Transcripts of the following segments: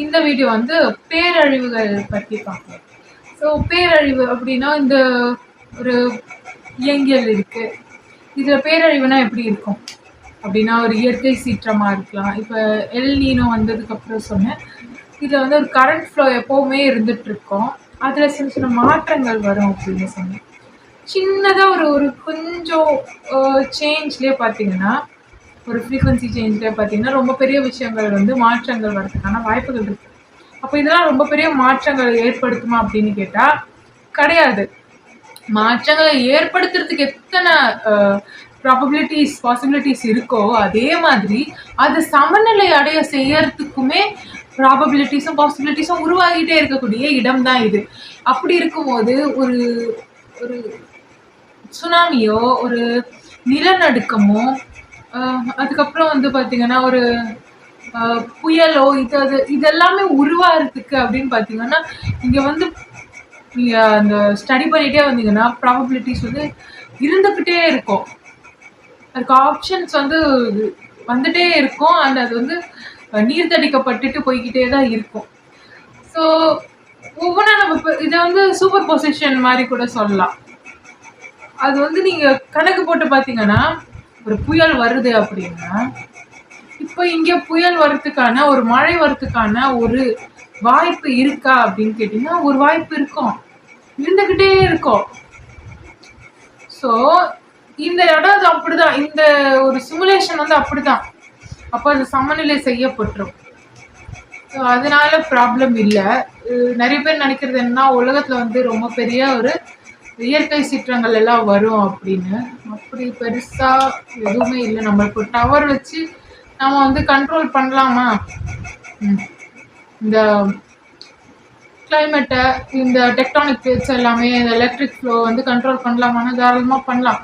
இந்த வீடியோ வந்து பேரழிவுகள் பற்றி பார்க்கலாம். ஸோ பேரழிவு அப்படின்னா இந்த ஒரு இயங்கியல் இருக்கு. இதில் பேரழிவுனா எப்படி இருக்கும் அப்படின்னா ஒரு இயற்கை சீற்றமாக இருக்கலாம். இப்போ எல் நீனோ வந்ததுக்கப்புறம் சொன்னேன். இதில் வந்து ஒரு கரண்ட் ஃப்ளோ எப்போவுமே இருந்துட்டு இருக்கோம். அதில் சின்ன சின்ன மாற்றங்கள் வரும் அப்படின்னு சொன்னேன். சின்னதாக ஒரு ஒரு கொஞ்சம் சேஞ்ச்லேயே பார்த்தீங்கன்னா ஒரு ஃப்ரீக்வன்சி சேஞ்ச்லேயே பார்த்தீங்கன்னா ரொம்ப பெரிய விஷயங்கள் வந்து மாற்றங்கள் வர்றதுக்கான வாய்ப்புகள் இருக்குது. அப்போ இதெல்லாம் ரொம்ப பெரிய மாற்றங்களை ஏற்படுத்துமா அப்படின்னு கேட்டால் கிடையாது. மாற்றங்களை ஏற்படுத்துறதுக்கு எத்தனை பாசிபிலிட்டிஸ் இருக்கோ அதே மாதிரி அது சமநிலை அடைய செய்யறதுக்குமே பாசிபிலிட்டிஸும் உருவாகிட்டே இருக்கக்கூடிய இடம் தான் இது. அப்படி இருக்கும்போது ஒரு ஒரு சுனாமியோ ஒரு நிலநடுக்கமோ அதுக்கப்புறம் வந்து பார்த்தீங்கன்னா ஒரு புயலோ இதெல்லாமே உருவாகிறதுக்கு அப்படின்னு பார்த்தீங்கன்னா இங்கே வந்து நீங்கள் அந்த ஸ்டடி பண்ணிகிட்டே வந்தீங்கன்னா ப்ராபபிலிட்டிஸ் வந்து இருந்துக்கிட்டே இருக்கும். அதுக்கு ஆப்ஷன்ஸ் வந்து வந்துட்டே இருக்கும். அது வந்து நீர்த்தடிக்கப்பட்டுட்டு போய்கிட்டே தான் இருக்கும். ஸோ ஒவ்வொன்றா நம்ம இதை வந்து சூப்பர் பொசிஷன் மாதிரி கூட சொல்லலாம். அது வந்து நீங்கள் கணக்கு போட்டு பார்த்தீங்கன்னா ஒரு புயல் வருது அப்படின்னா இப்போ இங்கே புயல் வர்றதுக்கான ஒரு மழை வர்றதுக்கான ஒரு வாய்ப்பு இருக்கா அப்படின்னு கேட்டிங்கன்னா ஒரு வாய்ப்பு இருக்கும், இருந்துக்கிட்டே இருக்கும். ஸோ இந்த இடம் அது அப்படிதான், இந்த ஒரு சிமுலேஷன் வந்து அப்படிதான். அப்போ அது சமநிலை செய்யப்பட்டுரும். ஸோ அதனால ப்ராப்ளம் இல்லை. நிறைய பேர் நினைக்கிறது என்னன்னா உலகத்தில் வந்து ரொம்ப பெரிய ஒரு இயற்கை சீற்றங்கள் எல்லாம் வரும் அப்படின்னு. அப்படி பெருசாக எதுவுமே இல்லை. நம்ம இப்போ டவர் வச்சு நம்ம வந்து கண்ட்ரோல் பண்ணலாமா? இந்த கிளைமேட்டை, இந்த டெக்டானிக் பிளேட்ஸ் எல்லாமே, இந்த எலக்ட்ரிக் ஃப்ளோ வந்து கண்ட்ரோல் பண்ணலாமான்னு தாராளமாக பண்ணலாம்.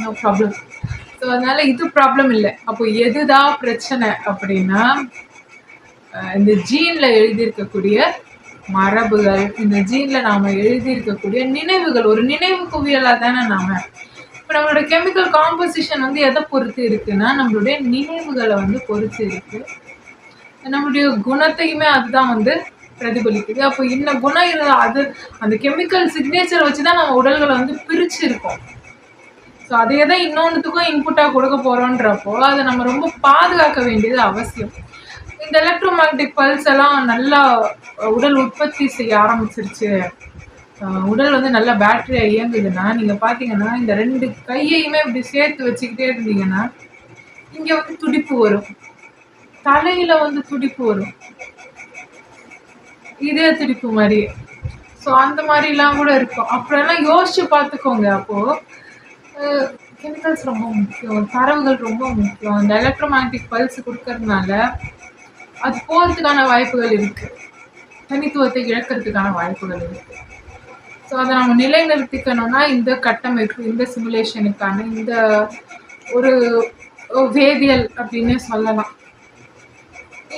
No problem. ஸோ அதனால் இது ப்ராப்ளம் இல்லை. அப்போ எதுதான் பிரச்சனை அப்படின்னா இந்த ஜீனில் எழுதியிருக்கக்கூடிய மரபுகள், இந்த ஜீனில் நாம் எழுதியிருக்கக்கூடிய நினைவுகள், ஒரு நினைவு குவியலாக தானே நாம். இப்போ நம்மளோட கெமிக்கல் காம்போசிஷன் வந்து எதை பொறுத்து இருக்குன்னா நம்மளுடைய நினைவுகளை வந்து பொறுத்து இருக்குது. நம்மளுடைய குணத்தையுமே அதுதான் வந்து பிரதிபலிக்குது. அப்போ இந்த குணம் இருந்தால் அது அந்த கெமிக்கல் சிக்னேச்சரை வச்சு தான் நம்ம உடல்களை வந்து பிரித்து இருக்கோம். ஸோ அதே தான் இன்னொன்றுத்துக்கும் இன்புட்டாக கொடுக்க போகிறோன்றப்போ அதை நம்ம ரொம்ப பாதுகாக்க வேண்டியது அவசியம். இந்த எலக்ட்ரோ மேக்னெட்டிக் பல்ஸ் எல்லாம் நல்லா உடல் உற்பத்தி செய்ய ஆரம்பிச்சிருச்சு, உடல் வந்து நல்லா பேட்டரியா இயங்குதுன்னா நீங்கள் பார்த்தீங்கன்னா இந்த 2 கையையுமே இப்படி சேர்த்து வச்சுக்கிட்டே இருந்தீங்கன்னா இங்கே வந்து துடிப்பு வரும், தலையில வந்து துடிப்பு வரும், இதே துடிப்பு மாதிரி. ஸோ அந்த மாதிரிலாம் கூட இருக்கும். அப்புறம் எல்லாம் யோசிச்சு பார்த்துக்கோங்க. அப்போது கெமிக்கல்ஸ் ரொம்ப முக்கியம், தரவுகள் ரொம்ப முக்கியம். இந்த எலக்ட்ரோ மேக்னெட்டிக் பல்ஸ் கொடுக்கறதுனால அது போகிறதுக்கான வாய்ப்புகள் இருக்குது, தனித்துவத்தை இழக்கிறதுக்கான வாய்ப்புகள் இருக்குது. ஸோ அதை நம்ம நிலைநிறுத்திக்கணும்னா இந்த கட்டமைப்பு, இந்த சிமுலேஷனுக்கான இந்த ஒரு வேதியியல் அப்படின்னே சொல்லலாம்.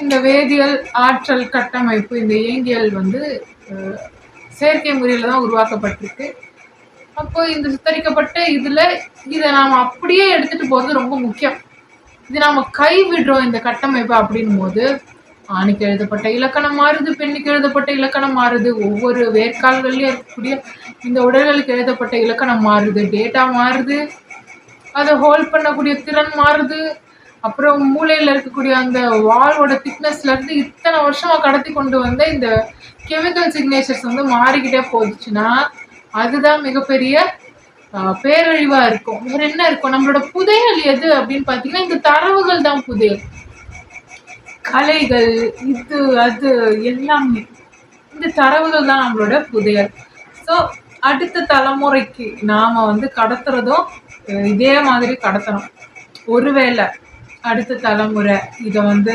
இந்த வேதியியல் ஆற்றல் கட்டமைப்பு, இந்த இயங்கியல் வந்து செயற்கை முறையில் தான் உருவாக்கப்பட்டிருக்கு. அப்போ இந்த சித்தரிக்கப்பட்ட இதில் இதை நாம் அப்படியே எடுத்துகிட்டு போகிறது ரொம்ப முக்கியம். இது நாம் கைவிடுறோம் இந்த கட்டமைப்பு அப்படின் போது ஆணுக்கு எழுதப்பட்ட இலக்கணம் மாறுது, பெண்ணுக்கு எழுதப்பட்ட இலக்கணம் மாறுது, ஒவ்வொரு வேர்க்கால்கள்லையும் இருக்கக்கூடிய இந்த உடல்களுக்கு எழுதப்பட்ட இலக்கணம் மாறுது, டேட்டா மாறுது, அதை ஹோல்ட் பண்ணக்கூடிய திறன் மாறுது. அப்புறம் மூளையில் இருக்கக்கூடிய அந்த வால்வோட திக்னஸ்லேருந்து இத்தனை வருஷமாக கடத்தி கொண்டு வந்த இந்த கெமிக்கல் சிக்னேச்சர்ஸ் வந்து மாறிக்கிட்டே போச்சுன்னா அதுதான் மிகப்பெரிய பேரழிவாக இருக்கும். வேறு என்ன இருக்கும்? நம்மளோட புதையல் எது அப்படின்னு பார்த்தீங்கன்னா இந்த தரவுகள் தான் புதையல். கலைகள், இது அது எல்லாமே இந்த தரவுகள் தான் நம்மளோட புதையல். ஸோ அடுத்த தலைமுறைக்கு நாம் வந்து கடத்துறதும் இதே மாதிரி கடத்தணும். ஒருவேளை அடுத்த தலைமுறை இதை வந்து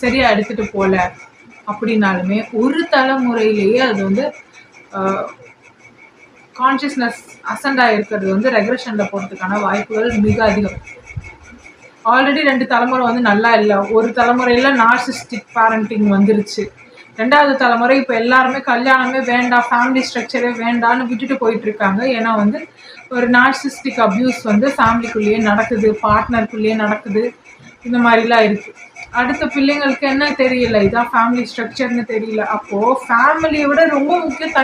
சரியாக எடுத்துகிட்டு போகல அப்படின்னாலுமே ஒரு தலைமுறையிலேயே அது வந்து கான்ஷியஸ்னஸ் அசண்டாக இருக்கிறது வந்து ரெக்ரெஷனில் போகிறதுக்கான வாய்ப்புகள் மிக அதிகம். ஆல்ரெடி 2 தலைமுறை வந்து நல்லா இல்லை. ஒரு தலைமுறையில் நார்சிஸ்டிக் பேரண்டிங் வந்துருச்சு. 2வது தலைமுறை இப்போ எல்லாருமே கல்யாணமே வேண்டாம், ஃபேமிலி ஸ்ட்ரக்சரே வேண்டான்னு விட்டுட்டு போயிட்டுருக்காங்க. ஏன்னா வந்து ஒரு நார்சிஸ்டிக் அப்யூஸ் வந்து ஃபேமிலிக்குள்ளேயே நடக்குது, பார்ட்னருக்குள்ளேயே நடக்குது, இந்த மாதிரிலாம் இருக்குது. அடுத்த பிள்ளைங்களுக்கு என்ன தெரியல, இதான் ஃபேமிலி ஸ்ட்ரக்சர்னு தெரியல. அப்போது ஃபேமிலியை விட ரொம்ப முக்கியம்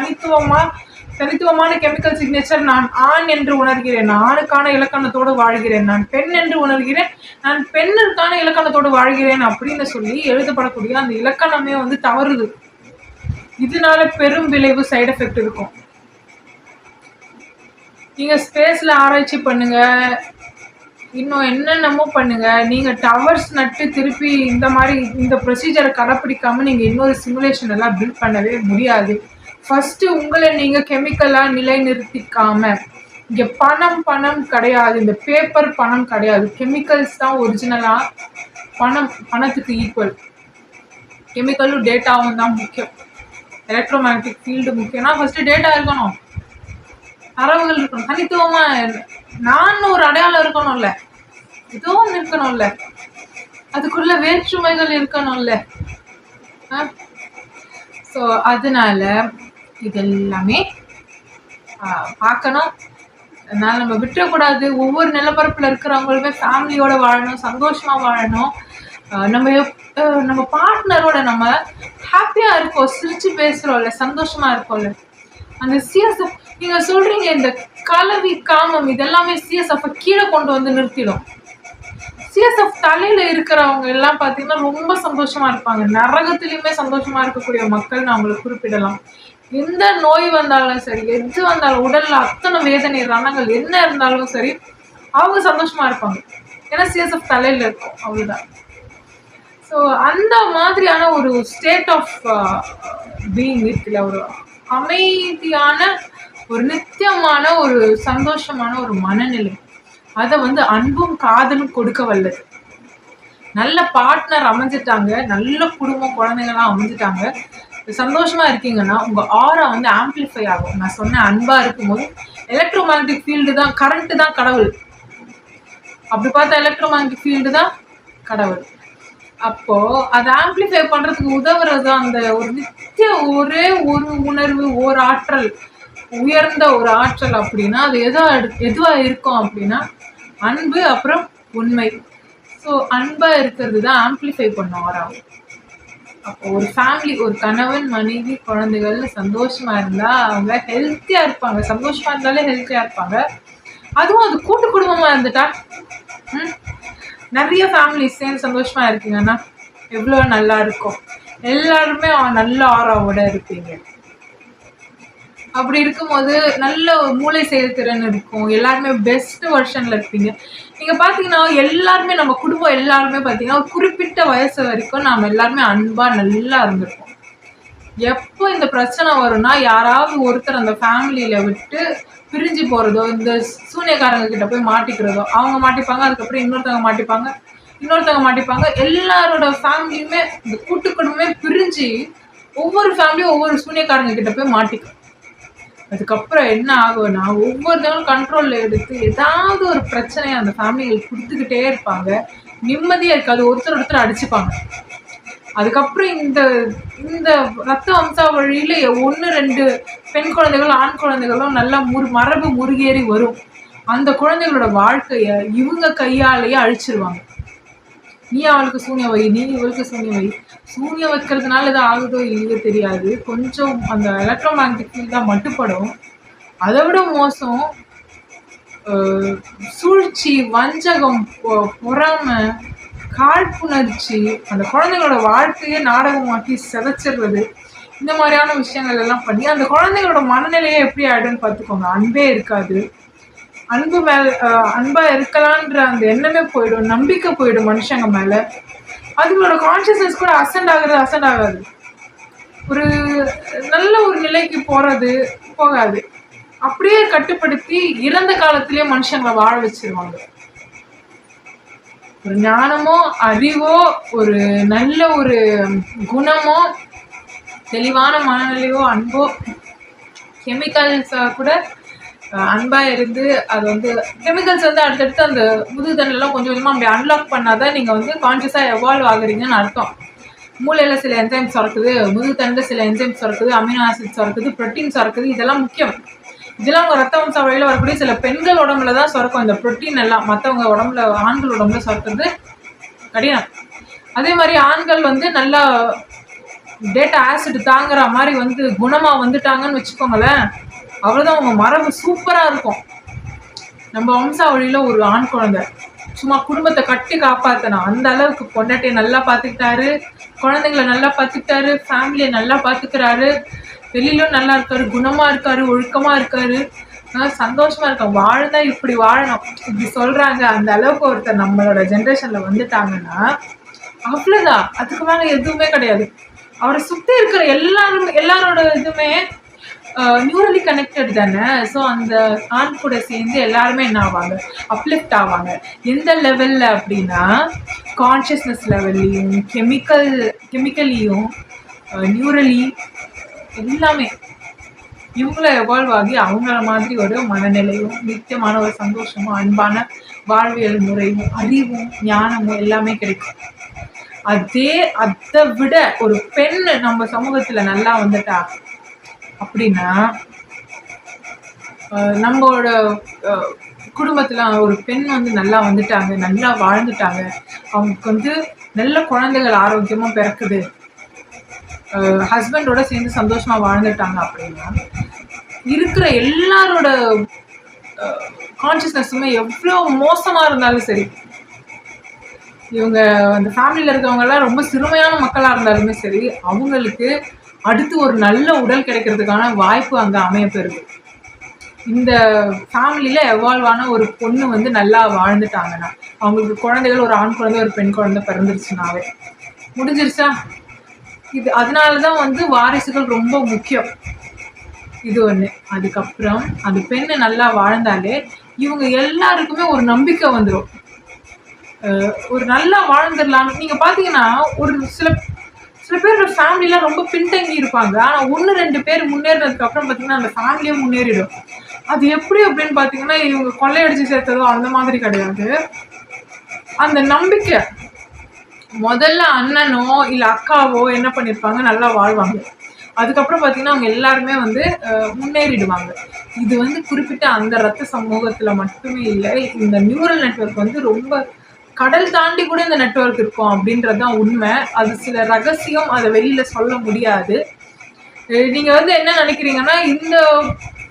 தனித்துவமான கெமிக்கல் சிக்னேச்சர். நான் ஆண் என்று உணர்கிறேன், நான் ஆணுக்கான இலக்கணத்தோடு வாழ்கிறேன். நான் பெண் என்று உணர்கிறேன், நான் பெண்ணுக்கான இலக்கணத்தோடு வாழ்கிறேன் அப்படின்னு சொல்லி எழுதப்படக்கூடிய அந்த இலக்கணமே வந்து தவறுது. இதனால பெரும் விளைவு சைடு எஃபெக்ட் இருக்கும். நீங்கள் ஸ்பேஸில் ஆராய்ச்சி பண்ணுங்க, இன்னும் என்னென்னமோ பண்ணுங்க. நீங்கள் டவர்ஸ் நட்டு திருப்பி இந்த ப்ரொசீஜரை கடைப்பிடிக்காமல் நீங்கள் இன்னொரு சிமுலேஷன் எல்லாம் பில்ட் பண்ணவே முடியாது. ஃபஸ்ட்டு உங்களை நீங்கள் கெமிக்கலாக நிலைநிறுத்திக்காம, இங்கே பணம் கிடையாது, இந்த பேப்பர் பணம் கிடையாது, கெமிக்கல்ஸ் தான் ஒரிஜினலாக பணத்துக்கு ஈக்குவல். கெமிக்கலும் டேட்டாவும் தான் முக்கியம். எலக்ட்ரோமேக்னெட்டிக் ஃபீல்டு முக்கியம்னா ஃபஸ்ட்டு டேட்டா இருக்கணும், தரவுகள் இருக்கணும், தனித்துவமாக நான் ஒரு அடையாளம் இருக்கணும்ல, ஏதோ ஒன்று இருக்கணும்ல, அதுக்குள்ள வேற்றுமைகள் இருக்கணும்ல. ஸோ அதனால இதெல்லாமே பார்க்கணும். அதனால நம்ம விட்டுறக்கூடாது. ஒவ்வொரு நிலப்பரப்பில் இருக்கிறவங்களுமே ஃபேமிலியோட வாழணும், சந்தோஷமாக வாழணும். நம்ம பார்ட்னரோட நம்ம ஹாப்பியாக இருக்கோம், சிரித்து பேசுகிறோம்ல, சந்தோஷமாக இருக்கோம்ல. அந்த சிஎஸ்எஃப் நீங்கள் சொல்கிறீங்க, இந்த கலவி காமம் இதெல்லாமே சிஎஸ்எஃப் கீழே கொண்டு வந்து நிறுத்திடும். சிஎஸ்எஃப் தலையில் இருக்கிறவங்க எல்லாம் பார்த்தீங்கன்னா ரொம்ப சந்தோஷமாக இருப்பாங்க. நரகத்திலையுமே சந்தோஷமாக இருக்கக்கூடிய மக்கள் நான் அவங்களை குறிப்பிடலாம். எந்த நோய் வந்தாலும் சரி, எது வந்தாலும், உடலில் அத்தனை வேதனை ரணங்கள் என்ன இருந்தாலும் சரி, அவங்க சந்தோஷமாக இருப்பாங்க. ஏன்னா சிஎஸ்எஃப் தலையில் இருக்கும், அவ்வளோதான். ஸோ அந்த மாதிரியான ஒரு ஸ்டேட் ஆஃப் பீயிங் இருக்குல்ல, ஒரு அமைதியான, ஒரு நித்தியமான, ஒரு சந்தோஷமான ஒரு மனநிலை, அதை வந்து அன்பும் காதலும் கொடுக்க வல்லது. நல்ல பார்ட்னர் அமைஞ்சிட்டாங்க, நல்ல குடும்பம் குழந்தைங்கள்லாம் அமைஞ்சிட்டாங்க, சந்தோஷமாக இருக்கீங்கன்னா உங்கள் ஆரா வந்து ஆம்பிளிஃபை ஆகும். நான் சொன்னேன், அன்பாக இருக்கும்போது எலக்ட்ரோமேக்னெட்டிக் ஃபீல்டு தான், கரண்ட்டு தான் கடவுள். அப்படி பார்த்தா எலக்ட்ரோமேக்னெட்டிக் ஃபீல்டு தான் கடவுள். அப்போது அதை ஆம்பிளிஃபை பண்ணுறதுக்கு உதவுறது அந்த ஒரு நித்திய ஒரே ஒரு உணர்வு, ஒரு ஆற்றல், உயர்ந்த ஒரு ஆற்றல் அப்படின்னா அது எதுவாக இருக்கும் அப்படின்னா அன்பு, அப்புறம் உண்மை. ஸோ அன்பாக இருக்கிறது தான் ஆம்பிளிஃபை பண்ணும் ஆராகும். அப்போ ஒரு ஃபேமிலி, ஒரு கணவன் மனைவி குழந்தைகள் சந்தோஷமாக இருந்தால் அவங்க ஹெல்த்தியாக இருப்பாங்க. சந்தோஷமாக இருந்தாலே ஹெல்த்தியாக இருப்பாங்க. அதுவும் அது கூட்டு குடும்பமாக இருந்துட்டா, நிறைய ஃபேமிலிஸ் சேர்ந்து சந்தோஷமாக இருக்கீங்கன்னா எவ்வளோ நல்லா இருக்கும். எல்லாருமே நல்ல ஆராவோட இருப்பீங்க. அப்படி இருக்கும்போது நல்ல மூளை செயல்திறன் இருக்கும், எல்லாருமே பெஸ்ட் வெர்ஷனில் இருப்பீங்க. நீங்கள் பார்த்தீங்கன்னா எல்லாருமே, நம்ம குடும்பம் எல்லாருமே பார்த்தீங்கன்னா ஒரு குறிப்பிட்ட வயசு வரைக்கும் நாம் எல்லாருமே அன்பாக நல்லா இருந்திருப்போம். எப்போ இந்த பிரச்சனை வரும்னா யாராவது ஒருத்தர் அந்த ஃபேமிலியில் விட்டு பிரிஞ்சு போகிறதோ, இந்த சூனியக்காரங்க கிட்ட போய் மாட்டிக்கிறதோ, அவங்க மாட்டிப்பாங்க, அதுக்கப்புறம் இன்னொருத்தவங்க மாட்டிப்பாங்க, எல்லாரோட ஃபேமிலியுமே, இந்த கூட்டு குடும்பமே பிரிஞ்சு ஒவ்வொரு ஃபேமிலியும் ஒவ்வொரு சூனியக்காரங்க கிட்ட போய் மாட்டிக்கும். அதுக்கப்புறம் என்ன ஆகும்னா ஒவ்வொருத்தவங்களும் கண்ட்ரோலில் எடுத்து ஏதாவது ஒரு பிரச்சனையை அந்த ஃபேமிலிகள் கொடுத்துக்கிட்டே இருப்பாங்க. நிம்மதியாக இருக்காது, ஒருத்தர் அடிச்சுப்பாங்க. அதுக்கப்புறம் இந்த ரத்த வம்சாவழியில் 1-2 பெண் குழந்தைகளும் ஆண் குழந்தைகளும் நல்லா மரபு முருகேறி வரும். அந்த குழந்தைகளோட வாழ்க்கையை இவங்க கையாலேயே அழிச்சிருவாங்க. நீ அவளுக்கு சூன்யம் வை, நீ இவளுக்கு சூன்யம் வை. சூன்யம் வைக்கிறதுனால இது ஆகுதோ இல்லையோ தெரியாது, கொஞ்சம் அந்த எலக்ட்ரோமேக்னெட்டிக் ஃபீல்ட் தான் மட்டுப்படும். அதை விட மோசம் சூழ்ச்சி, வஞ்சகம், பொறாமை, காழ்ப்புணர்ச்சி, அந்த குழந்தைங்களோட வாழ்க்கையே நாடகமாக்கி சிதைச்சிடுறது, இந்த மாதிரியான விஷயங்கள் எல்லாம் பண்ணி அந்த குழந்தைங்களோட மனநிலையே எப்படி ஆகிடும்னு பார்த்துக்கோங்க. அன்பே இருக்காது. அன்பாக இருக்கலான்ற அந்த எண்ணமே போயிடும், நம்பிக்கை போயிடும் மனுஷங்க மேலே. அதுங்களோட கான்ஷியஸ்னஸ் கூட அசெண்ட் ஆகாது. ஒரு நல்ல ஒரு நிலைக்கு போகாது. அப்படியே கட்டுப்படுத்தி இறந்த காலத்திலேயே மனுஷங்களை வாழ வச்சிருவாங்க. ஒரு ஞானமோ, அறிவோ, ஒரு நல்ல ஒரு குணமோ, தெளிவான மனநிலையோ, அன்போ, கெமிக்கல்ஸாக கூட அன்பாக இருந்து அது வந்து கெமிக்கல்ஸ் வந்து அடுத்தடுத்து அந்த முதுகுத்தண்டெல்லாம் கொஞ்சம் கொஞ்சமாக அப்படி அன்லாக் பண்ணாதான் நீங்கள் வந்து கான்ஷியஸாக எவால்வ் ஆகுறீங்கன்னு அர்த்தம். மூளையில் சில என்சைம்ஸ் சுரக்குது, முதுகுத்தண்டில் சில என்சைம்ஸ் சுரக்குது, அமினோ ஆசிட் சுரக்குது, ப்ரோட்டீன் சுரக்குது, இதெல்லாம் முக்கியம். இதெல்லாம் உங்கள் ரத்த வம்சா வழியில் வரக்கூடிய சில பெண்கள் உடம்புல தான் சுரக்கும் இந்த ப்ரோட்டீன் எல்லாம். மற்றவங்க உடம்புல, ஆண்கள் உடம்புல சுரக்கிறது கடினம். அதே மாதிரி ஆண்கள் வந்து நல்லா டேட்டா ஆசிட் தாங்குற மாதிரி வந்து குணமா வந்துட்டாங்கன்னு வச்சுக்கோங்களேன், அவ்வளோதான். அவங்க மரபு சூப்பரா இருக்கும். நம்ம வம்சாவளியில ஒரு ஆண் குழந்தை சும்மா குடும்பத்தை கட்டி காப்பாத்தணும் அந்த அளவுக்கு பொண்டாட்டியை நல்லா பார்த்துக்கிட்டாரு, குழந்தைங்களை நல்லா பார்த்துக்கிட்டாரு, ஃபேமிலியை நல்லா பார்த்துக்கிறாரு, வெளியிலும் நல்லா இருக்காரு, குணமா இருக்காரு, ஒழுக்கமா இருக்காரு, சந்தோஷமா இருக்கான். வாழ்ந்தா இப்படி வாழணும் இப்படி சொல்றாங்க. அந்த அளவுக்கு ஒருத்தர் நம்மளோட ஜென்ரேஷன்ல வந்துட்டாங்கன்னா அவ்வளவுதான். அதுக்கு மேல எதுவுமே கிடையாது. அவரை சுத்தி இருக்கிற எல்லாரோட இதுவுமே நியூரலி கனெக்டட் தானே. ஸோ அந்த ஆண் கூட சேர்ந்து எல்லாருமே என்ன ஆவாங்க, அப்லிஃப்ட் ஆவாங்க. எந்த லெவலில் அப்படின்னா கான்ஷியஸ்னஸ் லெவல்லையும் கெமிக்கலியும் நியூரலி எல்லாமே இவங்கள எவால்வ் ஆகி அவங்கள மாதிரி ஒரு மனநிலையும் நித்தியமான ஒரு சந்தோஷமும் அன்பான வாழ்வியல் முறையும் அறிவும் ஞானமும் எல்லாமே கிடைக்கும். அதை விட ஒரு பெண் நம்ம சமூகத்துல நல்லா வந்துட்டா அப்படின்னா, நம்மளோட குடும்பத்துல ஒரு பெண் வந்து நல்லா வந்துட்டாங்க, நல்லா வாழ்ந்துட்டாங்க, அவங்களுக்கு வந்து நல்ல குழந்தைகள் ஆரோக்கியமா பிறக்குது, ஹஸ்பண்டோட சேர்ந்து சந்தோஷமா வாழ்ந்துட்டாங்க அப்படின்னா இருக்கிற எல்லாரோட கான்சியஸ்னஸுமே எவ்வளோ மோசமா இருந்தாலும் சரி, இவங்க அந்த ஃபேமிலியில் இருக்கவங்கெல்லாம் ரொம்ப சிறுமையான மக்களாக இருந்தாலுமே சரி, அவங்களுக்கு அடுத்து ஒரு நல்ல உடல் கிடைக்கிறதுக்கான வாய்ப்பு அங்கே அமையப்பெறுது. இந்த ஃபேமிலியில் எவால்வ் ஆன ஒரு பொண்ணு வந்து நல்லா வாழ்ந்துட்டாங்கன்னா, அவங்களுக்கு குழந்தைகள் ஒரு ஆண் குழந்தை ஒரு பெண் குழந்தை பிறந்துருச்சுனாவே முடிஞ்சிருச்சா. இது அதனால தான் வந்து வாரிசுகள் ரொம்ப முக்கியம். இது ஒன்று. அதுக்கப்புறம் அந்த பெண்ணு நல்லா வாழ்ந்தாலே இவங்க எல்லாருக்குமே ஒரு நம்பிக்கை வந்துடும், ஒரு நல்லா வாழ்ந்துடலாம். நீங்கள் பார்த்தீங்கன்னா ஒரு சில பேரோட ஃபேமிலிலாம் ரொம்ப பின்தங்கி இருப்பாங்க. ஆனால் 1-2 பேர் முன்னேறினதுக்கு அப்புறம் பார்த்தீங்கன்னா அந்த ஃபேமிலியே முன்னேறிடும். அது எப்படி அப்படின்னு பார்த்தீங்கன்னா இவங்க கொள்ளையடிச்சு சேர்த்ததோ அந்த மாதிரி கிடையாது. அந்த நம்பிக்கை முதல்ல அண்ணனோ இல்லை அக்காவோ என்ன பண்ணியிருப்பாங்க, நல்லா வாழ்வாங்க. அதுக்கப்புறம் பார்த்தீங்கன்னா அவங்க எல்லாருமே வந்து முன்னேறிடுவாங்க. இது வந்து குறிப்பிட்ட அந்த ரத்த சமூகத்தில் மட்டுமே இல்லை, இந்த நியூரல் நெட்வொர்க் வந்து ரொம்ப கடல் தாண்டி கூட இந்த நெட்வொர்க் இருக்கும் அப்படின்றது தான் உண்மை. அது சில ரகசியம், அதை வெளியில சொல்ல முடியாது. நீங்க வந்து என்ன நினைக்கிறீங்கன்னா இந்த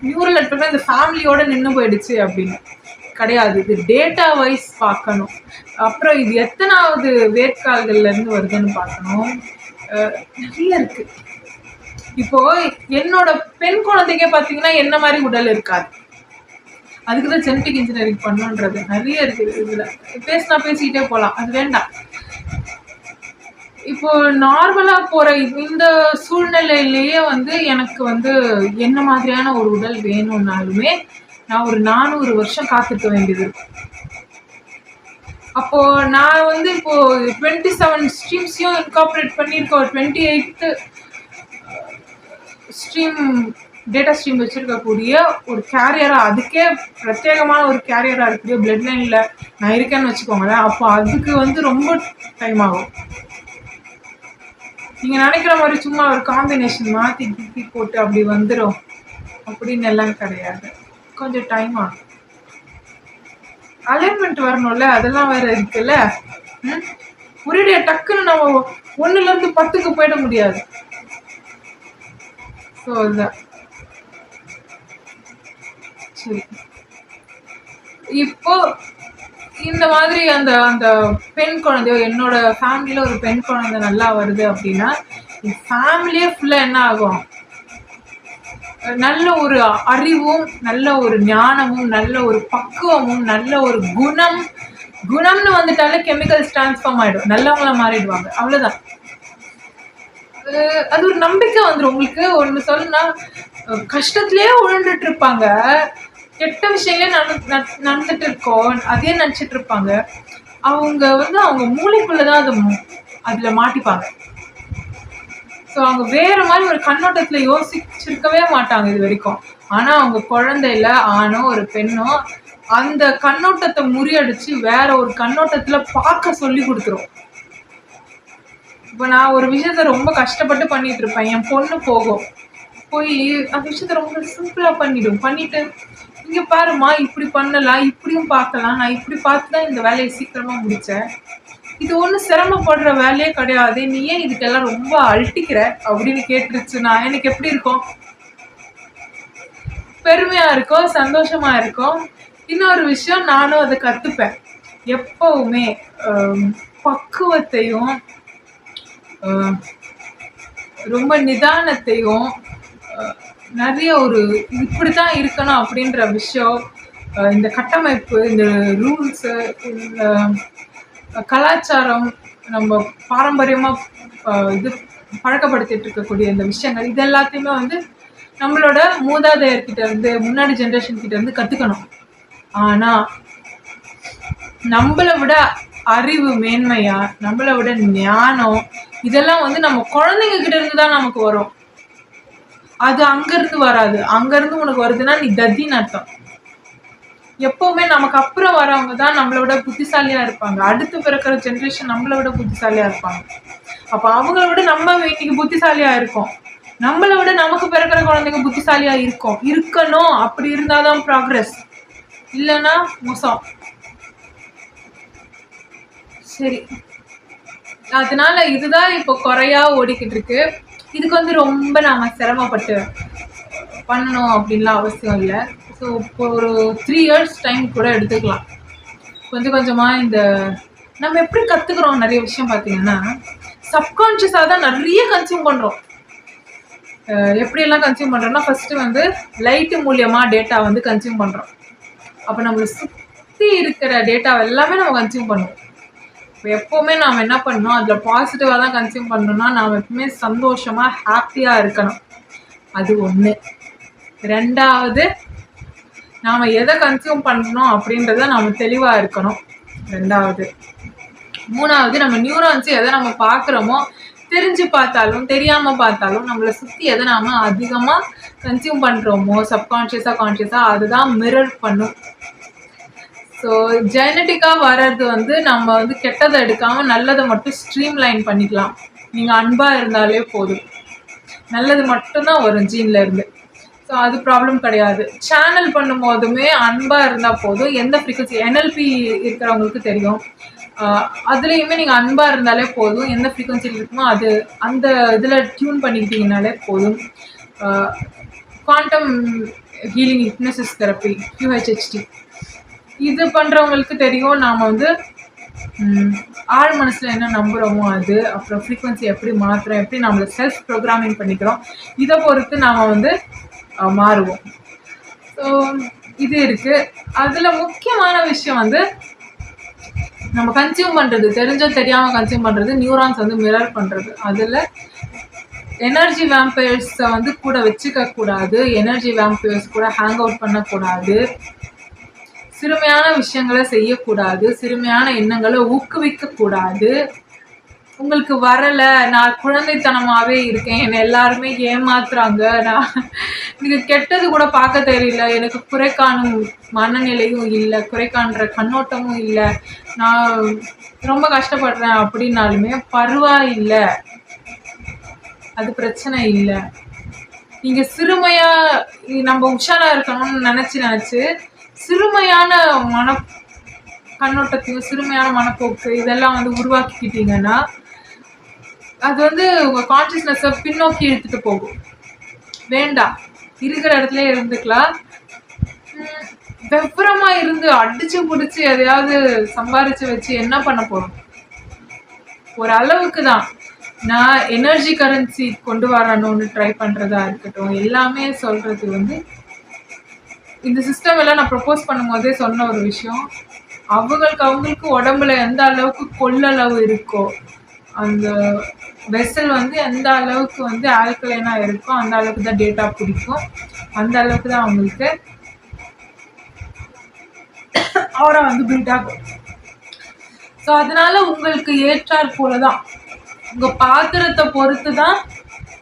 நியூரல் நெட்வொர்க் இந்த ஃபேமிலியோட நின்று போயிடுச்சு அப்படின்னு கிடையாது. இது டேட்டா வைஸ் பார்க்கணும். அப்புறம் இது எத்தனாவது வேட்கால்கள்ல இருந்து வருதுன்னு பார்க்கணும். நிறைய இருக்கு. இப்போ என்னோட பெண் குழந்தைக்கே பார்த்தீங்கன்னா என்ன மாதிரி உடல் இருக்காது. அதுக்குதான் ஜெனடிக் இன்ஜினியரிங் பண்ணுன்றது நிறைய இருக்குது. இதுல பேசிட்டே போகலாம், அது வேண்டாம். இப்போ நார்மலா போற இந்த சூழ்நிலையிலேயே வந்து எனக்கு வந்து என்ன மாதிரியான ஒரு உடல் வேணும்னாலுமே நான் ஒரு 400 வருஷம் காத்துக்க வேண்டியது இருக்கும். அப்போ நான் வந்து இப்போ 27 ஸ்ட்ரீம்ஸையும் இன்கார்பரேட் பண்ணியிருக்க ஒரு 28th ஸ்ட்ரீம் டேட்டா ஸ்ட்ரீம் வச்சிருக்கக்கூடிய ஒரு கேரியரா, அதுக்கே பிரத்யேகமான ஒரு கேரியரா இருக்குது பிளட் லைன்ல நான் இருக்கேன்னு வச்சுக்கோங்களேன். அப்போ அதுக்கு வந்து ரொம்ப டைம் ஆகும். நீங்க நினைக்கிற மாதிரி சும்மா ஒரு காம்பினேஷன் மாத்தி கிட்டி போட்டு அப்படி வந்துடும் அப்படின்னு எல்லாம் கிடையாது. கொஞ்சம் டைம் ஆகும். அலைன்மெண்ட் வரணும்ல, அதெல்லாம் வேற இருக்குல்ல. ஒரே டக்குன்னு நம்ம 1ல இருந்து 10க்கு போயிட முடியாது. ஸோ அதுதான். சரி, இப்போ இந்த மாதிரி அந்த அந்த பெண் குழந்தையோ என்னோட ஃபேமிலியில ஒரு பெண் குழந்தை நல்லா வருது அப்படின்னா ஃபேமிலியே ஃபுல்லா என்ன ஆகும், நல்ல ஒரு அறிவும் நல்ல ஒரு ஞானமும் நல்ல ஒரு பக்குவமும் நல்ல ஒரு குணம்னு வந்துட்டாலே கெமிக்கல்ஸ் டிரான்ஸ்ஃபார்ம் ஆயிடும், நல்லவங்களா மாறிடுவாங்க. அவ்வளவுதான். அது ஒரு நம்பிக்கை வந்துடும். உங்களுக்கு ஒண்ணு சொல்லணும்னா கஷ்டத்திலேயே உழண்டுட்டு இருப்பாங்க, கெட்ட விஷயங்களே நடந்துட்டு இருக்கோம் அதே நினைச்சிட்டு இருப்பாங்க. அவங்க வந்து அவங்க மூளைக்குள்ளதான் அதுல மாட்டிப்பாங்க. ஸோ அவங்க வேற மாதிரி ஒரு கண்ணோட்டத்துல யோசிச்சிருக்கவே மாட்டாங்க இது வரைக்கும். ஆனா அவங்க குழந்தையில ஆணோ ஒரு பெண்ணோ அந்த கண்ணோட்டத்தை முறியடிச்சு வேற ஒரு கண்ணோட்டத்துல பார்க்க சொல்லி கொடுத்துரும். இப்போ நான் ஒரு விஷயத்த ரொம்ப கஷ்டப்பட்டு பண்ணிட்டு இருப்பேன், என் பொண்ணு போய் அந்த விஷயத்த ரொம்ப சிம்பிளா பண்ணிட்டு இங்க பாருமா இப்படி பண்ணலாம், இப்படியும் பார்க்கலாம், நான் இப்படி பார்த்துதான் இந்த வேலையை சீக்கிரமா முடிச்சேன், இது ஒன்றும் சிரமப்படுற வேலையே கிடையாது, நீ ஏன் இதுக்கெல்லாம் ரொம்ப அழட்டிக்கிற அப்படின்னு கேட்டுருச்சுன்னா எனக்கு எப்படி இருக்கும்? பெருமையா இருக்கும், சந்தோஷமா இருக்கும். இன்னொரு விஷயம், நானும் அதை கத்துப்பேன். எப்பவுமே பக்குவத்தையும் ரொம்ப நிதானத்தையும் நிறைய ஒரு இப்படித்தான் இருக்கணும் அப்படின்ற விஷயம், இந்த கட்டமைப்பு, இந்த ரூல்ஸு, இந்த கலாச்சாரம், நம்ம பாரம்பரியமாக இது பழக்கப்படுத்திட்டு இருக்கக்கூடிய இந்த விஷயங்கள், இது எல்லாத்தையுமே வந்து நம்மளோட மூதாதையர்கிட்ட இருந்து, முன்னாடி ஜென்ரேஷன் கிட்ட இருந்து கற்றுக்கணும். ஆனால் நம்மளை விட அறிவு மேன்மையா, நம்மளை விட ஞானம், இதெல்லாம் வந்து நம்ம குழந்தைங்க கிட்ட இருந்து தான் நமக்கு வரும். அது அங்கேருந்து வராது. அங்கேருந்து உனக்கு வருதுன்னா நீ தத்தின்னு அர்த்தம். எப்பவுமே நமக்கு அப்புறம் வரவங்க தான் நம்மளை விட புத்திசாலியா இருப்பாங்க. அடுத்து பிறக்கிற ஜென்ரேஷன் நம்மளை விட புத்திசாலியா இருப்பாங்க. அப்போ அவங்கள விட நம்ம இன்னைக்கு புத்திசாலியா இருக்கோம். நம்மளை விட நமக்கு பிறக்கிற குழந்தைங்க புத்திசாலியா இருக்கணும். அப்படி இருந்தாதான் ப்ராக்ரஸ், இல்லைன்னா மோசம். சரி, அதனால இதுதான் இப்போ குறையா ஓடிக்கிட்டு இருக்கு. இதுக்கு வந்து ரொம்ப நாம சிரமப்பட்டு பண்ணணும் அப்படின்லாம் அவசியம் இல்லை. ஸோ இப்போ ஒரு 3 years டைம் கூட எடுத்துக்கலாம். கொஞ்சம் கொஞ்சமாக இந்த நம்ம எப்படி கற்றுக்குறோம் நிறைய விஷயம் பார்த்தீங்கன்னா, சப்கான்ஷியஸாக தான் நிறைய கன்சியூம் பண்ணுறோம். எப்படியெல்லாம் கன்சியூம் பண்ணுறோம்னா, ஃபஸ்ட்டு வந்து லைட்டு மூலியமாக டேட்டா வந்து கன்சியூம் பண்ணுறோம். அப்போ நம்மளை சுற்றி இருக்கிற டேட்டா எல்லாமே நம்ம கன்சியூம் பண்ணுவோம். இப்போ எப்போவுமே நாம் என்ன பண்ணணும், அதில் பாசிட்டிவாக தான் கன்சியூம் பண்ணணும்னா, நாம் எப்பவுமே சந்தோஷமாக ஹாப்பியாக இருக்கணும். அது ஒன்று. ரெண்டாவது, நாம் எதை கன்சியூம் பண்ணணும் அப்படின்றத நம்ம தெளிவாக இருக்கணும். ரெண்டாவது. மூணாவது, நம்ம நியூரான்ஸ் எதை நம்ம பார்க்குறோமோ, தெரிஞ்சு பார்த்தாலும் தெரியாமல் பார்த்தாலும் நம்மளை சுற்றி எதை நாம் அதிகமாக கன்சியூம் பண்ணுறோமோ, சப்கான்ஷியஸாக கான்ஷியஸாக, அதுதான் மிரர் பண்ணும். ஸோ ஜெனட்டிக்காக வர்றது வந்து நம்ம வந்து கெட்டதை எடுக்காமல் நல்லதை மட்டும் ஸ்ட்ரீம்லைன் பண்ணிக்கலாம். நீங்கள் அன்பாக இருந்தாலே போதும், நல்லது மட்டும்தான் வரும் ஜீனில் இருந்து. ஸோ அது ப்ராப்ளம் கிடையாது. சேனல் பண்ணும் போதுமே அன்பாக இருந்தால் போதும். எந்த ஃப்ரீக்வன்சி, NLP இருக்கிறவங்களுக்கு தெரியும், அதுலேயுமே நீங்கள் அன்பாக இருந்தாலே போதும். எந்த ஃப்ரீக்வன்சியில் இருக்குமோ அது அந்த இதில் டியூன் பண்ணிக்கிட்டீங்கனாலே போதும். Quantum healing hypnosis therapy, QHHT, இது பண்ணுறவங்களுக்கு தெரியும். நாம் வந்து ஆழ் மனசில் என்ன நம்புகிறோமோ அது, அப்புறம் ஃப்ரீக்வன்சி எப்படி மாற்றுறோம், எப்படி நம்மளை செல்ஃப் ப்ரோக்ராமிங் பண்ணிக்கிறோம், இதை பொறுத்து நாம் வந்து மாறுவோம். ஸோ இது இருக்குது. அதில் முக்கியமான விஷயம் வந்து நம்ம கன்சியூம் பண்ணுறது, தெரிஞ்சோ தெரியாமல் கன்சியூம் பண்ணுறது, நியூரான்ஸ் வந்து மிரர் பண்ணுறது. அதில் எனர்ஜி வேம்பயர்ஸை வந்து கூட வச்சுக்க கூடாது, எனர்ஜி வேம்பயர்ஸ் கூட ஹேங் அவுட் பண்ணக்கூடாது, சிறுமையான விஷயங்களை செய்யக்கூடாது, சிறுமையான எண்ணங்களை ஊக்குவிக்கக்கூடாது. உங்களுக்கு வரலை, நான் குழந்தைத்தனமாகவே இருக்கேன், என்னை எல்லாருமே ஏமாத்துறாங்க, நான் எனக்கு கெட்டது கூட பார்க்க தெரியல, எனக்கு குறை காணும் மனநிலையும் இல்லை, குறை காண்ற கண்ணோட்டமும் இல்லை, நான் ரொம்ப கஷ்டப்படுறேன் அப்படின்னாலுமே பரவாயில்லை, அது பிரச்சனை இல்லை. நீங்கள் சிறுமையாக நம்ம உஷாராக இருக்கணும்னு நினச்சி சிறுமையான கண்ணோட்டத்தையும் சிறுமையான மனப்போக்கு இதெல்லாம் வந்து உருவாக்கிக்கிட்டீங்கன்னா அது வந்து உங்கள் கான்ஷியஸ்னஸை பின்னோக்கி எடுத்துகிட்டு போகும். வேண்டாம், இருக்கிற இடத்துல இருந்துக்கலாம். வெப்பரமாக இருந்து அடித்து பிடிச்சி எதையாவது சம்பாரித்து வச்சு என்ன பண்ண போகிறோம்? ஒரு அளவுக்கு தான். நான் எனர்ஜி கரன்சி கொண்டு வரணும்னு ட்ரை பண்ணுறதா இருக்கட்டும், எல்லாமே சொல்கிறது வந்து இந்த சிஸ்டம் எல்லாம் நான் ப்ரப்போஸ் பண்ணும்போதே சொன்ன ஒரு விஷயம், அவங்களுக்கு உடம்புல எந்த அளவுக்கு கொள்ளளவு இருக்கோ, அந்த வெசல் வந்து எந்த அளவுக்கு வந்து ஆல்கலைனாக இருக்கோ அந்த அளவுக்கு தான் டேட்டா பிடிக்கும், அந்த அளவுக்கு தான் அவங்களுக்கு அவரை வந்து பில்ட் ஆகும். ஸோ அதனால உங்களுக்கு ஏற்றாற் போல தான், உங்கள் பாத்திரத்தை பொறுத்து தான்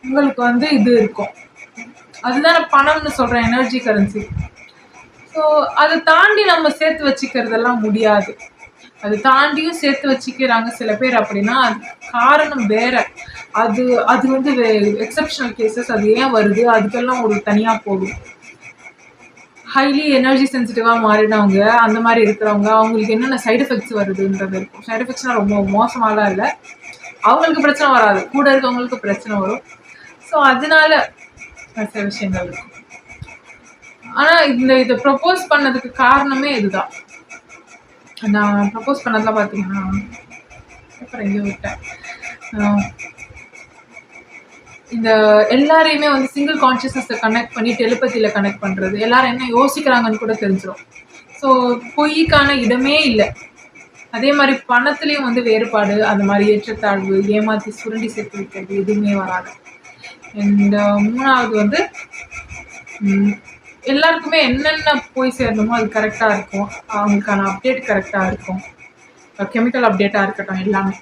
உங்களுக்கு வந்து இது இருக்கும். அதுதான் நான் பணம்னு சொல்கிறேன், எனர்ஜி கரன்சி. ஸோ அதை தாண்டி நம்ம சேர்த்து வச்சுக்கிறதெல்லாம் முடியாது. அது தாண்டியும் சேர்த்து வச்சுக்கிறாங்க சில பேர். அப்படின்னா அது காரணம் வேற. அது அது வந்து எக்ஸப்ஷனல் கேசஸ். அது ஏன் வருது, அதுக்கெல்லாம் ஒரு தனியாக போகும். ஹைலி எனர்ஜி சென்சிட்டிவாக மாறினவங்க, அந்த மாதிரி இருக்கிறவங்க, அவங்களுக்கு என்னென்ன சைடு எஃபெக்ட்ஸ் வருதுன்றது இருக்கும். சைடு எஃபெக்ட்ஸ்னால் ரொம்ப மோசமாலாம் இல்லை, அவங்களுக்கு பிரச்சனை வராது, கூட இருக்கவங்களுக்கு பிரச்சனை வரும். ஸோ அதனால சில விஷயங்கள் இருக்கும். ஆனால் இதை ப்ரப்போஸ் பண்ணதுக்கு காரணமே இதுதான். நான் ப்ரப்போஸ் பண்ணதெல்லாம் பார்த்தீங்கன்னா அப்புறம் எங்கேயும் விட்டேன். இந்த எல்லாரையுமே வந்து சிங்கிள் கான்ஷியஸ்னஸை கனெக்ட் பண்ணி டெலிபதியில் கனெக்ட் பண்ணுறது, எல்லாரும் என்ன யோசிக்கிறாங்கன்னு கூட தெரிஞ்சிடும். ஸோ பொய்க்கான இடமே இல்லை. அதே மாதிரி பணத்துலேயும் வந்து வேறுபாடு, அந்த மாதிரி ஏற்றத்தாழ்வு, ஏமாற்றி சுரண்டி சேர்த்து வைக்கிறது எதுவுமே வராது. அண்ட் மூணாவது வந்து எல்லாருக்குமே என்னென்ன போய் சேரணுமோ அது கரெக்டாக இருக்கும். அவங்களுக்கான அப்டேட் கரெக்டாக இருக்கும். கெமிக்கல் அப்டேட்டாக இருக்கட்டும், எல்லாமே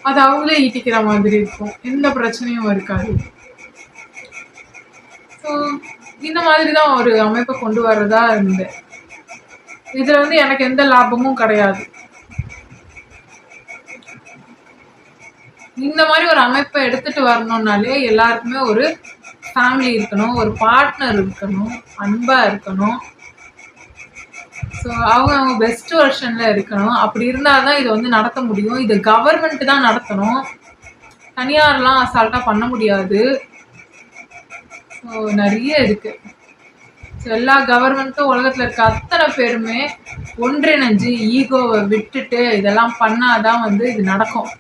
அது அவங்களே ஈட்டிக்கிற மாதிரி இருக்கும். எந்த பிரச்சனையும் இருக்காது. ஸோ இந்த மாதிரி தான் ஒரு அமைப்பை கொண்டு வர்றதா இருந்தேன். இதில் வந்து எனக்கு எந்த லாபமும் கிடையாது. இந்த மாதிரி ஒரு அமைப்பை எடுத்துட்டு வரணும்னாலே எல்லாருக்குமே ஒரு ஃபேமிலி இருக்கணும், ஒரு பார்ட்னர் இருக்கணும், அன்பாக இருக்கணும். ஸோ அவங்க பெஸ்ட் வெர்ஷனில் இருக்கணும். அப்படி இருந்தால் தான் இதை வந்து நடத்த முடியும். இது கவர்மெண்ட் தான் நடத்தணும், தனியார்லாம் அசால்ட்டாக பண்ண முடியாது. ஸோ நிறைய இருக்குது. ஸோ எல்லா கவர்மெண்ட்டும் உலகத்தில் இருக்க அத்தனை பேருமே ஒன்றிணைஞ்சு ஈகோவை விட்டுட்டு இதெல்லாம் பண்ணாதான் வந்து இது நடக்கும்.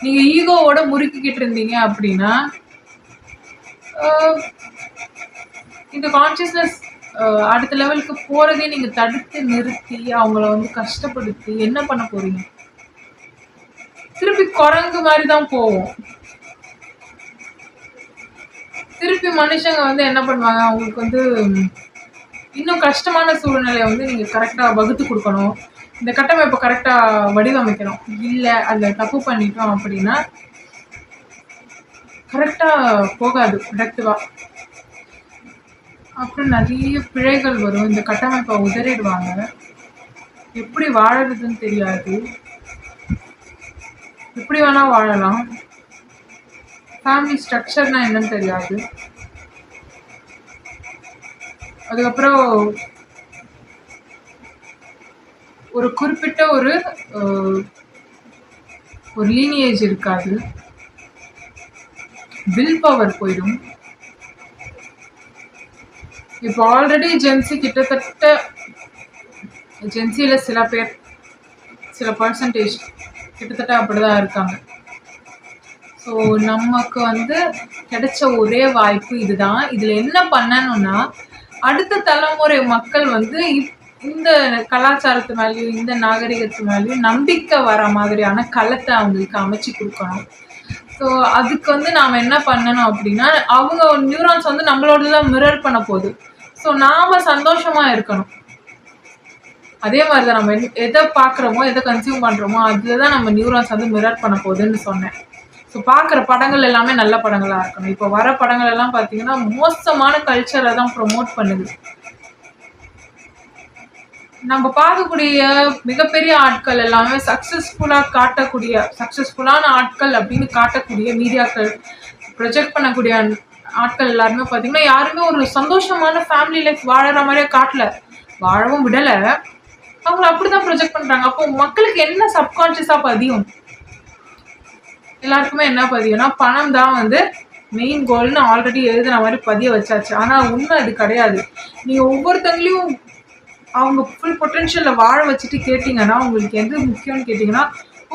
நீங்கள் ஈகோவோட முறுக்கிக்கிட்டு இருந்தீங்க அப்படின்னா இந்த கான்ஷியஸ்னஸ் அடுத்த லெவலுக்கு போகிறதே நீங்கள் தடுத்து நிறுத்தி அவங்கள வந்து கஷ்டப்படுத்தி என்ன பண்ண போறீங்க? திருப்பி குரங்கு மாதிரி தான் போவோம். திருப்பி மனுஷங்க வந்து என்ன பண்ணுவாங்க, அவங்களுக்கு வந்து இன்னும் கஷ்டமான சூழ்நிலையை வந்து நீங்கள் கரெக்டாக வகுத்து கொடுக்கணும், இந்த கட்டமைப்பை கரெக்டாக வடிவமைக்கணும். இல்லை அதில் தப்பு பண்ணிட்டோம் அப்படின்னா கரெக்டாக போகாது ப்ரொடக்டிவாக. அப்புறம் நிறைய பிழைகள் வரும். இந்த கட்டமைப்பை உதறிடுவாங்க. எப்படி வாழறதுன்னு தெரியாது, எப்படி வேணால் வாழலாம். ஃபேமிலி ஸ்ட்ரக்சர்னால் என்னன்னு தெரியாது. அதுக்கப்புறம் ஒரு குறிப்பிட்ட ஒரு லீனியேஜ் இருக்காது. வில் பவர் போயிடும். இப்போ ஆல்ரெடி ஜென்சி கிட்டத்தட்ட ஜென்சியில் சில பேர், சில பர்சன்டேஜ் கிட்டத்தட்ட அப்படிதான் இருக்காங்க. ஸோ நமக்கு வந்து கிடைச்ச ஒரே வாய்ப்பு இதுதான். இதில் என்ன பண்ணணும்னா அடுத்த தலைமுறை மக்கள் வந்து இந்த கலாச்சாரத்து மேலேயும் இந்த நாகரிகத்து மேலேயும் நம்பிக்கை வர மாதிரியான களத்தை அவங்களுக்கு அமைச்சு கொடுக்கணும். ஸோ அதுக்கு வந்து நாம் என்ன பண்ணணும் அப்படின்னா, அவங்க நியூரான்ஸ் வந்து நம்மளோட தான் மிரர் பண்ண போகுது. ஸோ நாம் சந்தோஷமாக இருக்கணும். அதே மாதிரி தான் நம்ம எதை பார்க்குறோமோ எதை கன்சியூம் பண்ணுறோமோ அதில் தான் நம்ம நியூரான்ஸ் வந்து மிரர் பண்ண போகுதுன்னு சொன்னேன். ஸோ பார்க்குற படங்கள் எல்லாமே நல்ல படங்களாக இருக்கணும். இப்போ வர படங்கள் எல்லாம் பார்த்தீங்கன்னா மோசமான கல்ச்சரை தான் ப்ரொமோட் பண்ணுது. நம்ம பார்க்கக்கூடிய மிகப்பெரிய ஆட்கள் எல்லாமே சக்ஸஸ்ஃபுல்லான ஆட்கள் அப்படின்னு காட்டக்கூடிய மீடியாக்கள், ப்ரொஜெக்ட் பண்ணக்கூடிய ஆட்கள் எல்லாருமே பார்த்தீங்கன்னா யாருமே ஒரு சந்தோஷமான ஃபேமிலி லைஃப் வாழற மாதிரியே காட்டல, வாழவும் விடலை. அவங்கள அப்படிதான் ப்ரொஜெக்ட் பண்ணுறாங்க. அப்போ மக்களுக்கு என்ன சப்கான்ஷியஸாக பதியும்? எல்லாருக்குமே என்ன பதியும்னா பணம் தான் வந்து மெயின் கோல்னு ஆல்ரெடி எழுதுன மாதிரி பதிய வச்சாச்சு. ஆனால் உண்மை அது கிடையாது. நீங்கள் ஒவ்வொருத்தங்களையும் அவங்க ஃபுல் பொட்டென்ஷியலில் வாழ வச்சுட்டு கேட்டிங்கன்னா உங்களுக்கு எது முக்கியம்னு கேட்டிங்கன்னா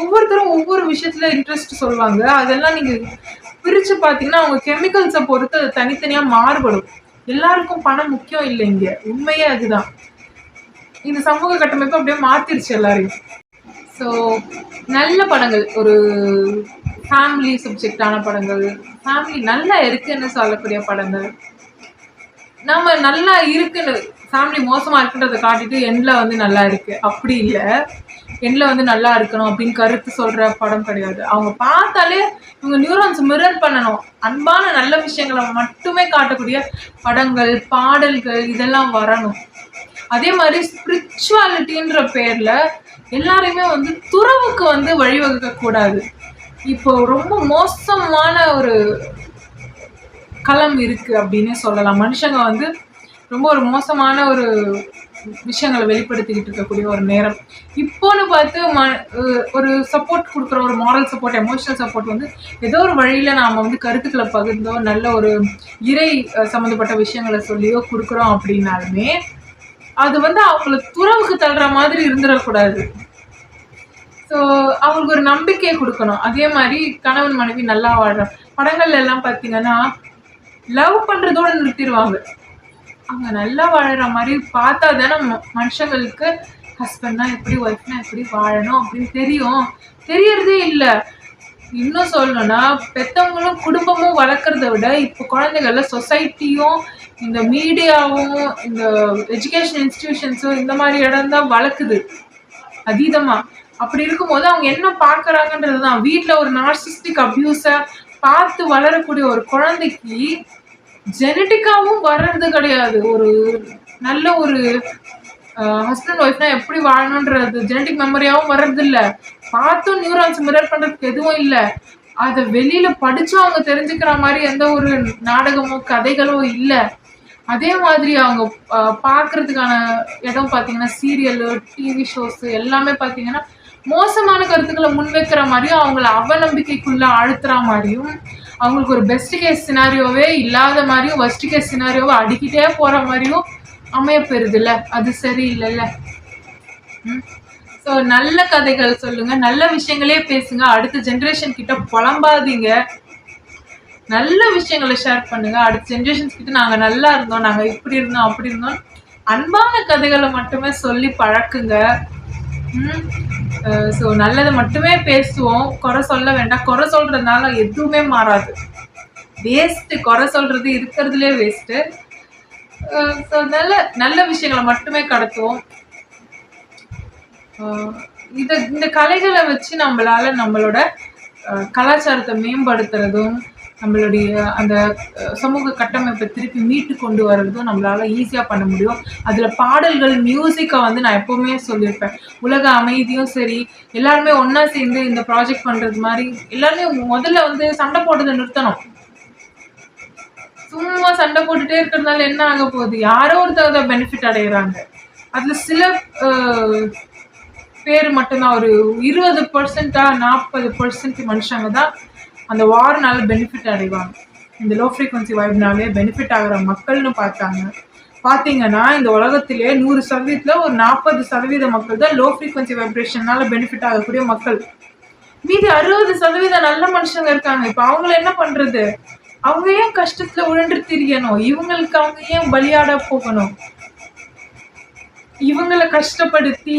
ஒவ்வொருத்தரும் ஒவ்வொரு விஷயத்தில் இன்ட்ரெஸ்ட் சொல்லுவாங்க. அதெல்லாம் நீங்கள் பிரித்து பார்த்தீங்கன்னா அவங்க கெமிக்கல்ஸை பொறுத்து அது தனித்தனியாக மாறுபடும். எல்லாருக்கும் பணம் முக்கியம் இல்லை. இங்கே உண்மையே அதுதான். இந்த சமூக கட்டமைப்பு அப்படியே மாற்றிருச்சு எல்லாரையும். ஸோ நல்ல படங்கள், ஒரு ஃபேமிலி சப்ஜெக்டான படங்கள், ஃபேமிலி நல்லா இருக்குன்னு சொல்லக்கூடிய படங்கள், நம்ம நல்லா இருக்குன்னு ஃபேமிலி மோசமாக இருக்குன்றதை காட்டிட்டு எண்டில் வந்து நல்லா இருக்குது அப்படி இல்லை, எண்டில் வந்து நல்லா இருக்கணும் அப்படின்னு கருத்து சொல்கிற படம் கிடையாது. அவங்க பார்த்தாலே இவங்க நியூரான்ஸ் மிரர் பண்ணணும். அன்பான நல்ல விஷயங்களை மட்டுமே காட்டக்கூடிய படங்கள், பாடல்கள் இதெல்லாம் வரணும். அதே மாதிரி ஸ்பிரிச்சுவாலிட்டின்ற பேரில் எல்லாரையுமே வந்து துறவுக்கு வந்து வழிவகுக்கக்கூடாது. இப்போ ரொம்ப மோசமான ஒரு களம் இருக்குது அப்படின்னு சொல்லலாம். மனுஷங்க வந்து ரொம்ப ஒரு மோசமான ஒரு விஷயங்களை வெளிப்படுத்திக்கிட்டு இருக்கக்கூடிய ஒரு நேரம். இப்போன்னு பார்த்து ஒரு சப்போர்ட் கொடுக்குற ஒரு மாரல் சப்போர்ட், எமோஷனல் சப்போர்ட் வந்து ஏதோ ஒரு வழியில் நாம் வந்து கருத்துக்களை பகிர்ந்தோ, நல்ல ஒரு இறை சம்மந்தப்பட்ட விஷயங்களை சொல்லியோ கொடுக்குறோம் அப்படின்னாலுமே, அது வந்து அவங்கள துறவுக்கு தள்ளுற மாதிரி இருந்துடக்கூடாது. ஸோ அவங்களுக்கு ஒரு நம்பிக்கையை கொடுக்கணும். அதே மாதிரி கணவன் மனைவி நல்லா வாழ்ற படங்கள்ல எல்லாம் பார்த்தீங்கன்னா, லவ் பண்ணுறதோடு நிறுத்திடுவாங்க. அவங்க நல்லா வாழற மாதிரி பார்த்தா தானே மனுஷங்களுக்கு ஹஸ்பண்ட்னா எப்படி, ஒய்ஃப்னா எப்படி வாழணும் அப்படின்னு தெரியும். தெரியறதே இல்லை. இன்னும் சொல்லணும்னா, பெற்றவங்களும் குடும்பமும் வளர்க்குறத விட இப்போ குழந்தைகள சொசைட்டியும் இந்த மீடியாவும் இந்த எஜுகேஷன் இன்ஸ்டிடியூஷன்ஸும் இந்த மாதிரி இடம் தான் வளர்க்குது அதீதமா. அப்படி இருக்கும்போது அவங்க என்ன பார்க்குறாங்கன்றது தான். வீட்டில் ஒரு நார்சிஸ்டிக் அப்யூஸை பார்த்து வளரக்கூடிய ஒரு குழந்தைக்கு ஜெனட்டிக்காவும் வர்றது கிடையாது. ஒரு நல்ல ஒரு ஹஸ்பண்ட் ஒய்ஃப்னா எப்படி வாழணுன்றது ஜெனட்டிக் மெமரியாவும் வர்றது இல்லை. பார்த்தும் நியூரான்ஸ் மிரர் பண்ணுறதுக்கு எதுவும் இல்லை. அதை வெளியில படிச்சு அவங்க தெரிஞ்சுக்கிற மாதிரி எந்த ஒரு நாடகமோ கதைகளோ இல்லை. அதே மாதிரி அவங்க பார்க்கறதுக்கான இடம் பார்த்தீங்கன்னா, சீரியலு, டிவி ஷோஸ் எல்லாமே பார்த்தீங்கன்னா மோசமான கருத்துக்களை முன்வைக்கிற மாதிரியும், அவங்கள அவநம்பிக்கைக்குள்ள அழுத்துற மாதிரியும், அவங்களுக்கு ஒரு பெஸ்ட் கேஸ் சினாரியோவே இல்லாத மாதிரியும், ஒர்ஸ்ட் கேஸ் சினாரியோவை அடிக்கிட்டே போற மாதிரியும் அமையப்பெறுது இல்ல. அது சரியில்லைல்ல. ஸோ நல்ல கதைகள் சொல்லுங்க, நல்ல விஷயங்களே பேசுங்க. அடுத்த ஜென்ரேஷன் கிட்ட புலம்பாதீங்க. நல்ல விஷயங்களை ஷேர் பண்ணுங்க. அடுத்த ஜென்ரேஷன்ஸ் கிட்ட நாங்க நல்லா இருந்தோம், நாங்க இப்படி இருந்தோம், அப்படி இருந்தோம், அன்பான கதைகளை மட்டுமே சொல்லி பழக்குங்க. ஸோ நல்லதை மட்டுமே பேசுவோம். குறை சொல்ல வேண்டாம். குறை சொல்றதுனால எதுவுமே மாறாது. வேஸ்ட்டு. குறை சொல்றது இருக்கிறதுலே வேஸ்ட்டு. ஸோ நல்ல விஷயங்களை மட்டுமே கடத்துவோம். இந்த கலைகளை வச்சு நம்மளோட கலாச்சாரத்தை மேம்படுத்துறதும், நம்மளுடைய அந்த சமூக கட்டமைப்பை திருப்பி மீட்டு கொண்டு வர்றதும் நம்மளால ஈஸியாக பண்ண முடியும். அதில் பாடல்கள், மியூசிக்கை வந்து நான் எப்போவுமே சொல்லியிருப்பேன். உலக அமைதியும் சரி, எல்லாருமே ஒன்றா சேர்ந்து இந்த ப்ராஜெக்ட் பண்ணுறது மாதிரி எல்லாருமே முதல்ல வந்து சண்டை போட்டதை நிறுத்தணும். சும்மா சண்டை போட்டுட்டே இருக்கிறதுனால என்ன ஆக போகுது? யாரோ ஒருத்தர் பெனிஃபிட் அடைகிறாங்க. அதில் சில பேர் மட்டும்தான், ஒரு 20% 40% மனுஷங்க தான் அந்த வார்னால பெனிஃபிட் அடைவாங்க. இந்த லோ ஃப்ரீக்வன்சி வைப்னாலே பெனிஃபிட் ஆகிற மக்கள்னு பார்த்தீங்கன்னா இந்த உலகத்திலே 100%ல் ஒரு 40% மக்கள் தான் லோ ஃப்ரீக்வன்சி வைப்ரேஷனால பெனிஃபிட் ஆகக்கூடிய மக்கள். மீதி 60% நல்ல மனுஷங்க இருக்காங்க. இப்போ அவங்கள என்ன பண்றது? அவங்க ஏன் கஷ்டத்துல உழன்று திரியணும்? இவங்களுக்கு அவங்க ஏன் பலியாட போகணும்? இவங்களை கஷ்டப்படுத்தி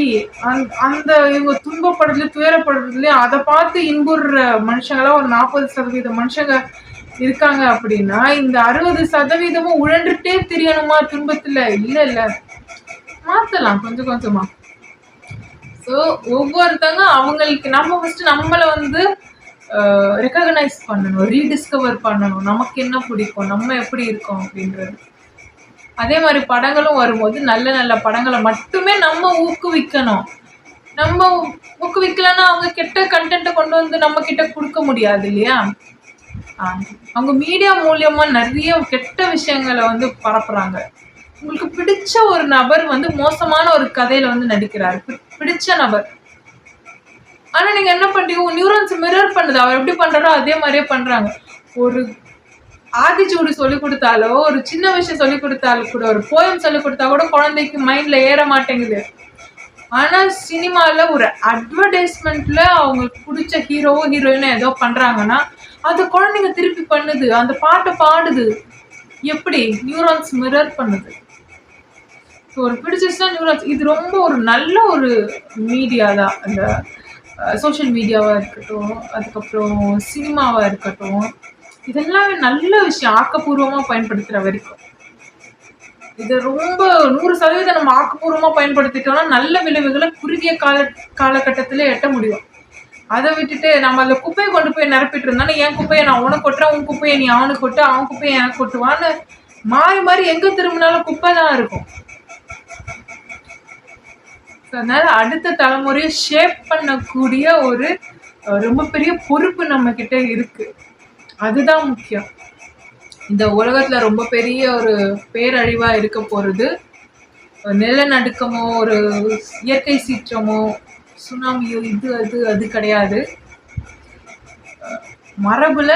அந்த இவங்க துன்பப்படுறதுல, துயரப்படுறதுலயும் அதை பார்த்து இன்புற மனுஷங்களா ஒரு 40% மனுஷங்க இருக்காங்க அப்படின்னா, இந்த 60%மும் உழன்றுட்டே திரியணுமா துன்பத்துல? இல்ல, மாத்தலாம் கொஞ்சம் கொஞ்சமா. ஸோ ஒவ்வொருத்தங்க அவங்களுக்கு நம்ம ஃபர்ஸ்ட் நம்மளை வந்து ரெக்கக்னைஸ் பண்ணணும், ரீடிஸ்கவர் பண்ணணும். நமக்கு என்ன பிடிக்கும், நம்ம எப்படி இருக்கோம் அப்படின்றது. அதே மாதிரி படங்களும் வரும்போது நல்ல நல்ல படங்களை மட்டுமே நம்ம ஊக்குவிக்கணும். நம்ம ஊக்குவிக்கலன்னா அவங்க கெட்ட கண்டென்ட்டை கொண்டு வந்து நம்ம கிட்ட கொடுக்க முடியாது இல்லையா? அவங்க மீடியா மூலியமா நிறைய கெட்ட விஷயங்களை வந்து பரப்புறாங்க. உங்களுக்கு பிடிச்ச ஒரு நபர் வந்து மோசமான ஒரு கதையில வந்து நடிக்கிறாரு, பிடிச்ச நபர். ஆனா நீங்க என்ன பண்றீங்க? நியூரான்ஸ் மிரர் பண்ணுது. அவர் எப்படி பண்றாரோ அதே மாதிரியே பண்றாங்க. ஒரு ஆதிச்சூடி சொல்லி கொடுத்தாலோ, ஒரு சின்ன விஷயம் சொல்லி கொடுத்தாலும் கூட, ஒரு போயம் சொல்லி கொடுத்தா கூட குழந்தைக்கு மைண்ட்ல ஏற மாட்டேங்குது. ஆனா சினிமால ஒரு அட்வர்டைஸ்மெண்ட்ல அவங்களுக்கு பிடிச்ச ஹீரோவோ ஹீரோயினோ ஏதோ பண்றாங்கன்னா அது குழந்தைங்க திருப்பி பண்ணுது, அந்த பாட்டை பாடுது. எப்படி? நியூரான்ஸ் மிரர் பண்ணுது. ஸோ ஒரு பிடிச்சிச்சுன்னா நியூரான்ஸ். இது ரொம்ப ஒரு நல்ல ஒரு மீடியா தான். அந்த சோஷியல் மீடியாவாக இருக்கட்டும், அதுக்கப்புறம் சினிமாவாக இருக்கட்டும், இதெல்லாமே நல்ல விஷயம். ஆக்கப்பூர்வமாக பயன்படுத்துகிற வரைக்கும் இது ரொம்ப 100% நம்ம ஆக்கப்பூர்வமாக பயன்படுத்திட்டோம்னா நல்ல விளைவுகளை குறுகிய காலகட்டத்தில் எட்ட முடியும். அதை விட்டுட்டு நம்ம அந்த குப்பையை கொண்டு போய் நிரப்பிட்டு இருந்தாலும், என் குப்பையை நான் உனக்கு கொட்டுறேன், உன் குப்பையை நீ அவனுக்கு கொட்டு, அவன் குப்பையை எனக்கு கொட்டுவான்னு மாறி மாறி எங்கே திரும்பினாலும் குப்பை தான் இருக்கும். அதனால அடுத்த தலைமுறையை ஷேப் பண்ணக்கூடிய ஒரு ரொம்ப பெரிய பொறுப்பு நம்ம கிட்ட இருக்கு. அதுதான் முக்கியம். இந்த உலகத்துல ரொம்ப பெரிய ஒரு பேரழிவா இருக்க போறது நிலநடுக்கமோ, ஒரு இயற்கை சீற்றமோ, சுனாமியோ இது அது அது கிடையாது. மரபுல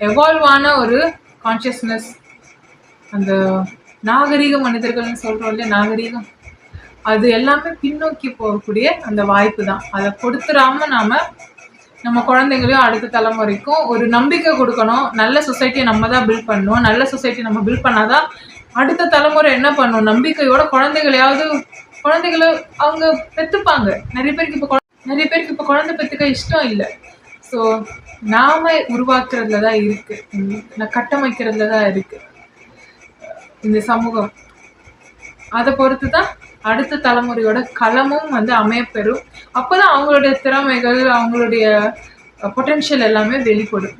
எவால்வ் ஆன ஒரு கான்ஷியஸ்னஸ், அந்த நாகரீக மனிதர்கள்னு சொல்றோம் இல்லையா, நாகரீகம், அது எல்லாமே பின்னோக்கி போகக்கூடிய அந்த வாய்ப்பு தான். அதை கொடுத்துடாம நாம நம்ம குழந்தைங்களையும் அடுத்த தலைமுறைக்கும் ஒரு நம்பிக்கை கொடுக்கணும். நல்ல சொசைட்டியை நம்ம தான் பில்ட் பண்ணணும். நல்ல சொசைட்டி நம்ம பில்ட் பண்ணாதான் அடுத்த தலைமுறை என்ன பண்ணும், நம்பிக்கையோட குழந்தைகளை அவங்க பெற்றுப்பாங்க. நிறைய பேருக்கு இப்போ குழந்தை பெற்றுக்க இஷ்டம் இல்லை. ஸோ நாம உருவாக்குறதுல தான் இருக்கு, கட்டமைக்கிறதுல தான் இருக்கு இந்த சமூகம். அதை பொறுத்து தான் அடுத்த தலைமுறையோட களமும் அமையப்பெறும். அப்போதான் அவங்களுடைய திறமைகள், அவங்களுடைய பொட்டென்ஷியல் எல்லாமே வெளிப்படும்.